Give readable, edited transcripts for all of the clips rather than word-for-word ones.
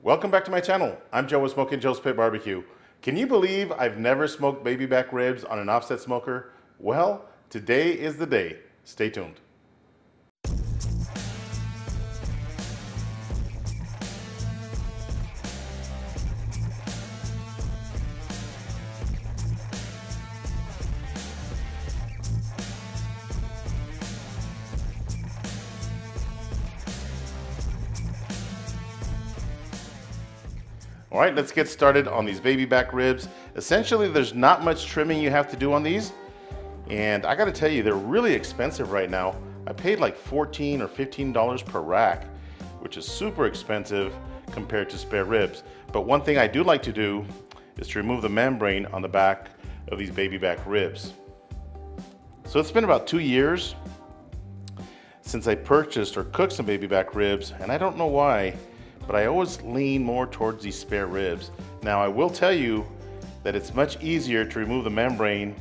Welcome back to my channel. I'm Joe with Smokin Joe's Pit Barbecue. Can you believe I've never smoked baby back ribs on an offset smoker? Well, today is the day. Stay tuned. All right, let's get started on these baby back ribs. Essentially, there's not much trimming you have to do on these. And I gotta tell you, they're really expensive right now. I paid like $14 or $15 per rack, which is super expensive compared to spare ribs. But one thing I do like to do is to remove the membrane on the back of these baby back ribs. So it's been about 2 years since I purchased or cooked some baby back ribs, and I don't know why, but I always lean more towards these spare ribs. Now I will tell you that it's much easier to remove the membrane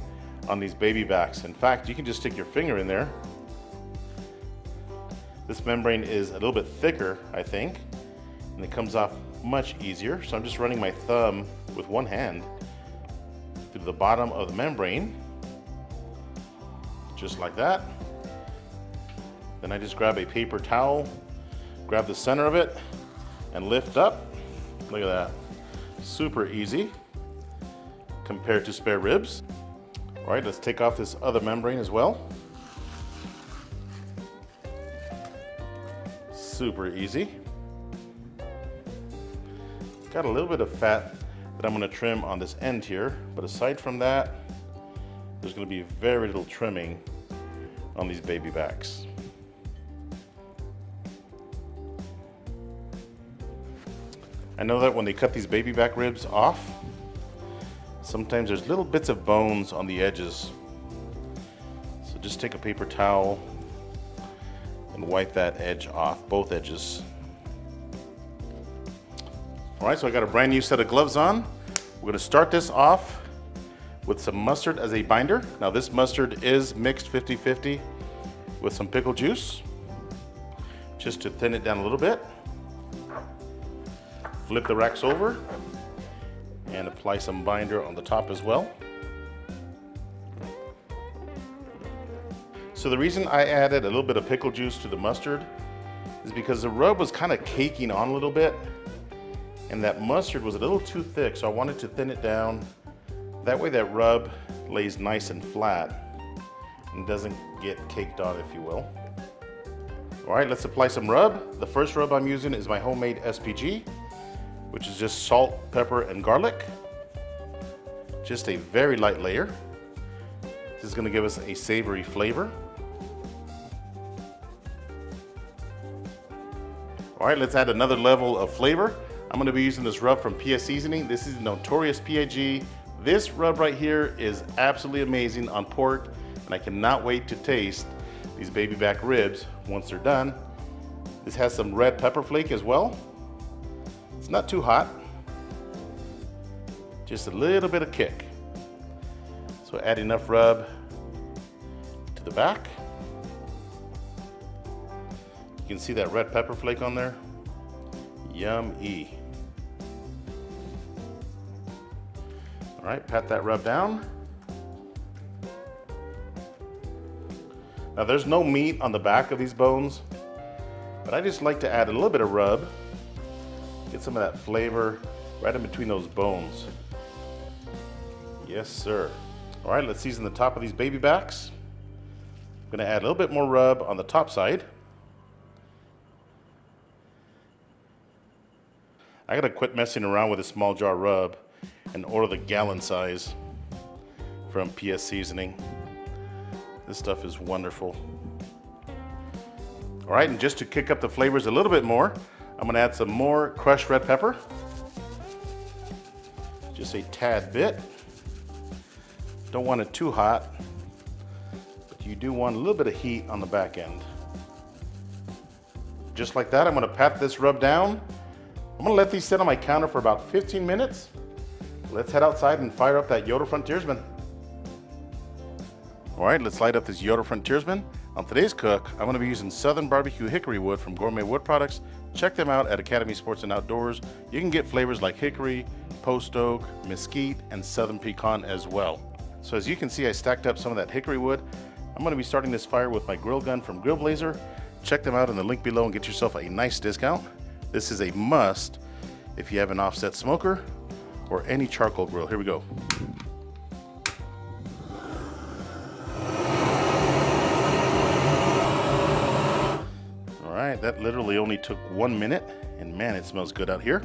on these baby backs. In fact, you can just stick your finger in there. This membrane is a little bit thicker, I think, and it comes off much easier. So I'm just running my thumb with one hand through the bottom of the membrane, just like that. Then I just grab a paper towel, grab the center of it, and lift up. Look at that. Super easy compared to spare ribs. All right, let's take off this other membrane as well. Super easy. Got a little bit of fat that I'm gonna trim on this end here, but aside from that, there's gonna be very little trimming on these baby backs. I know that when they cut these baby back ribs off, sometimes there's little bits of bones on the edges. So just take a paper towel and wipe that edge off, both edges. All right, so I got a brand new set of gloves on. We're gonna start this off with some mustard as a binder. Now this mustard is mixed 50-50 with some pickle juice, just to thin it down a little bit. Flip the racks over and apply some binder on the top as well. So the reason I added a little bit of pickle juice to the mustard is because the rub was kind of caking on a little bit, and that mustard was a little too thick, so I wanted to thin it down. That way that rub lays nice and flat and doesn't get caked on, if you will. All right, let's apply some rub. The first rub I'm using is my homemade SPG, which is just salt, pepper, and garlic. Just a very light layer. This is gonna give us a savory flavor. All right, let's add another level of flavor. I'm gonna be using this rub from PS Seasoning. This is Notorious PIG. This rub right here is absolutely amazing on pork, and I cannot wait to taste these baby back ribs once they're done. This has some red pepper flake as well. It's not too hot, just a little bit of kick. So add enough rub to the back. You can see that red pepper flake on there. Yum-y. All right, pat that rub down. Now there's no meat on the back of these bones, but I just like to add a little bit of rub. Get some of that flavor right in between those bones. Yes, sir. All right, let's season the top of these baby backs. I'm gonna add a little bit more rub on the top side. I gotta quit messing around with a small jar rub and order the gallon size from PS Seasoning. This stuff is wonderful. All right, and just to kick up the flavors a little bit more, I'm gonna add some more crushed red pepper. Just a tad bit. Don't want it too hot, but you do want a little bit of heat on the back end. Just like that, I'm gonna pat this rub down. I'm gonna let these sit on my counter for about 15 minutes. Let's head outside and fire up that Yoder Frontiersman. All right, let's light up this Yoder Frontiersman. On today's cook, I'm going to be using Southern Barbecue Hickory Wood from Gourmet Wood Products, check them out at Academy Sports and Outdoors. You can get flavors like hickory, post oak, mesquite, and southern pecan as well. So as you can see, I stacked up some of that hickory wood. I'm going to be starting this fire with my grill gun from Grill Blazer. Check them out in the link below and get yourself a nice discount. This is a must if you have an offset smoker or any charcoal grill. Here we go. All right, that literally only took 1 minute, and man, it smells good out here.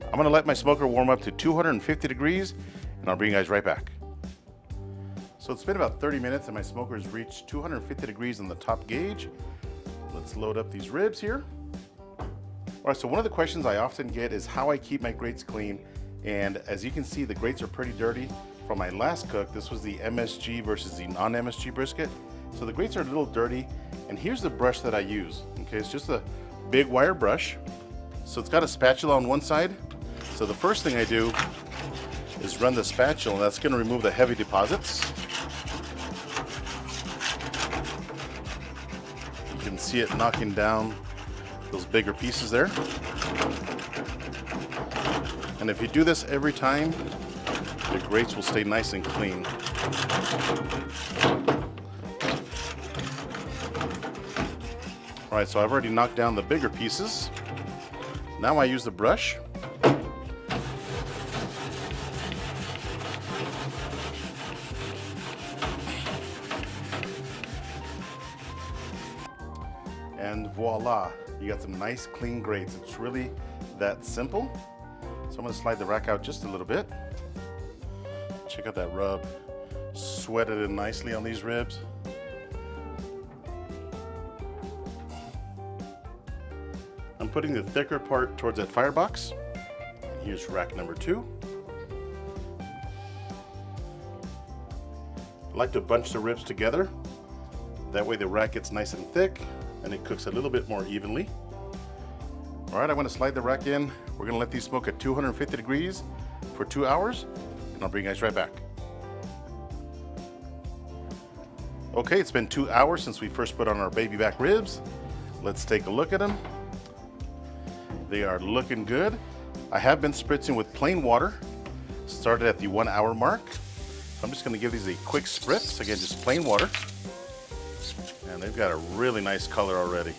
I'm gonna let my smoker warm up to 250 degrees, and I'll bring you guys right back. So it's been about 30 minutes and my smoker's reached 250 degrees on the top gauge. Let's load up these ribs here. All right, so one of the questions I often get is how I keep my grates clean. And as you can see, the grates are pretty dirty. From my last cook, this was the MSG versus the non-MSG brisket. So the grates are a little dirty. And here's the brush that I use. Okay, it's just a big wire brush. So it's got a spatula on one side. So the first thing I do is run the spatula, and that's gonna remove the heavy deposits. You can see it knocking down those bigger pieces there. And if you do this every time, the grates will stay nice and clean. All right, so I've already knocked down the bigger pieces. Now I use the brush. And voila, you got some nice clean grates. It's really that simple. So I'm gonna slide the rack out just a little bit. Check out that rub. Sweated in nicely on these ribs. I'm putting the thicker part towards that firebox. Here's rack number 2. I like to bunch the ribs together. That way the rack gets nice and thick and it cooks a little bit more evenly. All right, I'm gonna slide the rack in. We're gonna let these smoke at 250 degrees for 2 hours, and I'll bring you guys right back. Okay, it's been 2 hours since we first put on our baby back ribs. Let's take a look at them. They are looking good. I have been spritzing with plain water. Started at the 1 hour mark. So I'm just gonna give these a quick spritz. Again, just plain water. And they've got a really nice color already.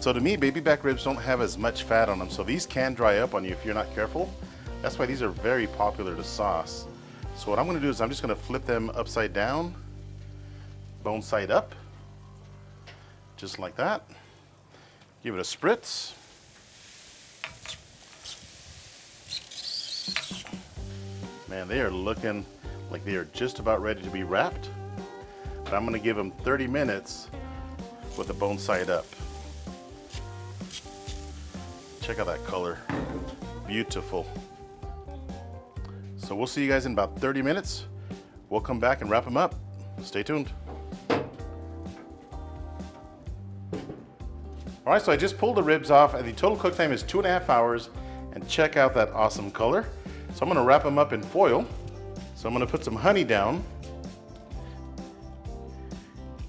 So to me, baby back ribs don't have as much fat on them, so these can dry up on you if you're not careful. That's why these are very popular to sauce. So what I'm gonna do is I'm just gonna flip them upside down, bone side up, just like that. Give it a spritz. Man, they are looking like they are just about ready to be wrapped. But I'm gonna give them 30 minutes with the bone side up. Check out that color, beautiful. So we'll see you guys in about 30 minutes. We'll come back and wrap them up. Stay tuned. All right, so I just pulled the ribs off and the total cook time is 2.5 hours, and check out that awesome color. So I'm gonna wrap them up in foil. So I'm gonna put some honey down,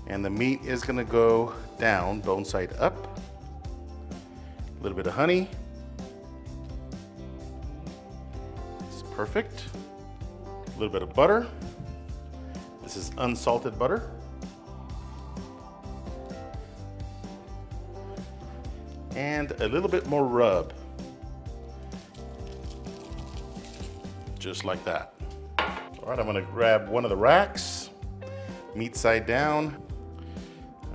and the meat is gonna go down, bone side up. A little bit of honey. It's perfect. A little bit of butter. This is unsalted butter. And a little bit more rub. Just like that. All right, I'm gonna grab one of the racks, meat side down.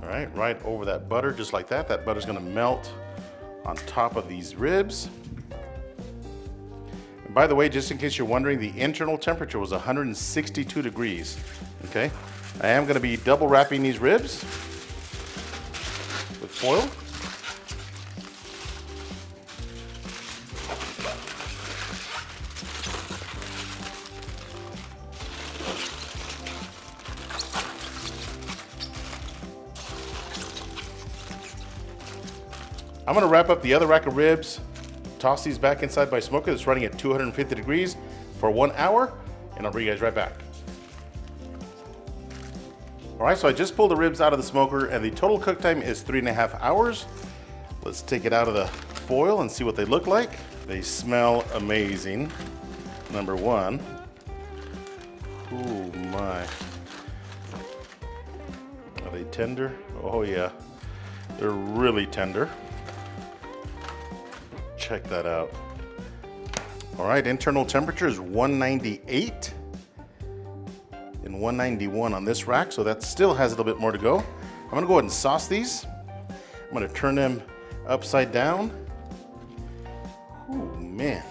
All right, right over that butter, just like that. That butter's gonna melt on top of these ribs. And by the way, just in case you're wondering, the internal temperature was 162 degrees, okay? I am gonna be double wrapping these ribs with foil. I'm gonna wrap up the other rack of ribs, toss these back inside my smoker that's running at 250 degrees for 1 hour, and I'll bring you guys right back. All All right, so I just pulled the ribs out of the smoker and the total cook time is 3.5 hours. Let's take it out of the foil and see what they look like. They smell amazing, number one. Oh my. Are they tender? Oh yeah, they're really tender. Check that out. All right, internal temperature is 198 and 191 on this rack, so that still has a little bit more to go. I'm gonna go ahead and sauce these. I'm gonna turn them upside down. Oh man.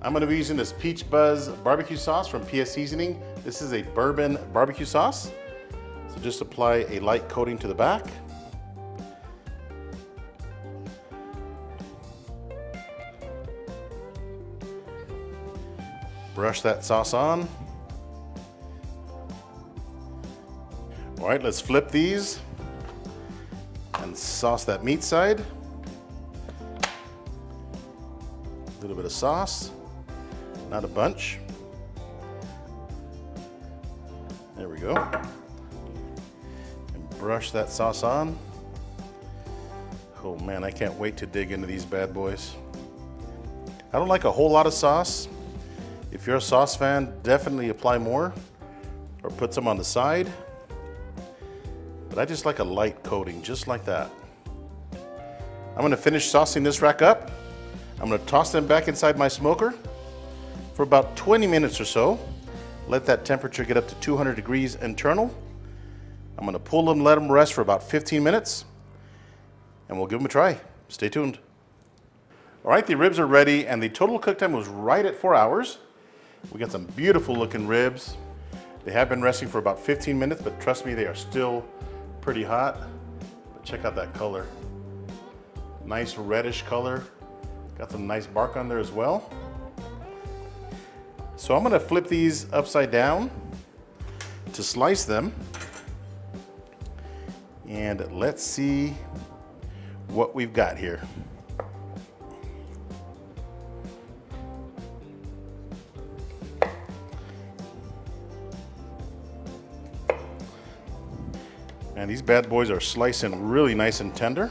I'm gonna be using this Peach Buzz barbecue sauce from PS Seasoning. This is a bourbon barbecue sauce. So just apply a light coating to the back. Brush that sauce on. All right, let's flip these and sauce that meat side. A little bit of sauce, not a bunch. There we go. And brush that sauce on. Oh man, I can't wait to dig into these bad boys. I don't like a whole lot of sauce. If you're a sauce fan, definitely apply more or put some on the side. But I just like a light coating, just like that. I'm gonna finish saucing this rack up. I'm gonna toss them back inside my smoker for about 20 minutes or so. Let that temperature get up to 200 degrees internal. I'm gonna pull them, let them rest for about 15 minutes, and we'll give them a try. Stay tuned. All right, the ribs are ready, and the total cook time was right at 4 hours. We got some beautiful looking ribs. They have been resting for about 15 minutes, but trust me, they are still pretty hot. But check out that color. Nice reddish color. Got some nice bark on there as well. So I'm gonna flip these upside down to slice them. And let's see what we've got here. And these bad boys are slicing really nice and tender.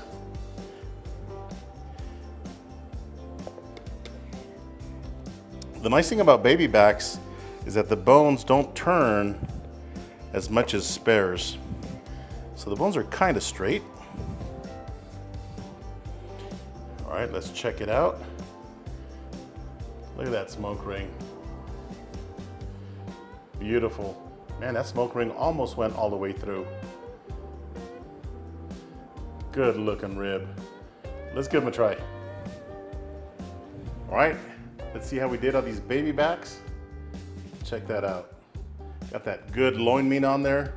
The nice thing about baby backs is that the bones don't turn as much as spares. So the bones are kind of straight. All right, let's check it out. Look at that smoke ring. Beautiful. Man, that smoke ring almost went all the way through. Good looking rib. Let's give them a try. All right, let's see how we did on these baby backs. Check that out. Got that good loin meat on there.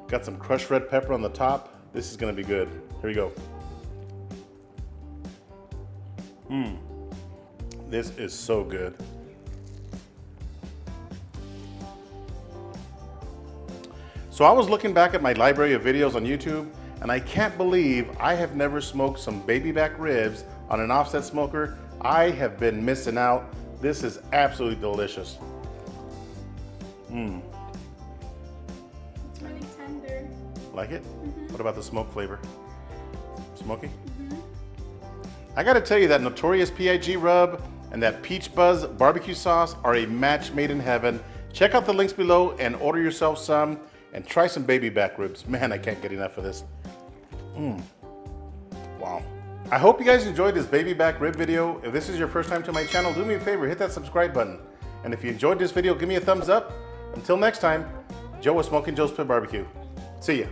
Got some crushed red pepper on the top. This is gonna be good. Here we go. This is so good. So I was looking back at my library of videos on YouTube, and I can't believe I have never smoked some baby back ribs on an offset smoker. I have been missing out. This is absolutely delicious. It's really tender. Like it? What about the smoke flavor? Smoky? I gotta tell you, that Notorious PIG rub and that Peach Buzz barbecue sauce are a match made in heaven. Check out the links below and order yourself some and try some baby back ribs. Man, I can't get enough of this. Wow. I hope you guys enjoyed this baby back rib video. If this is your first time to my channel, do me a favor, hit that subscribe button. And if you enjoyed this video, give me a thumbs up. Until next time, Joe with Smokin Joe's Pit Barbecue. See ya.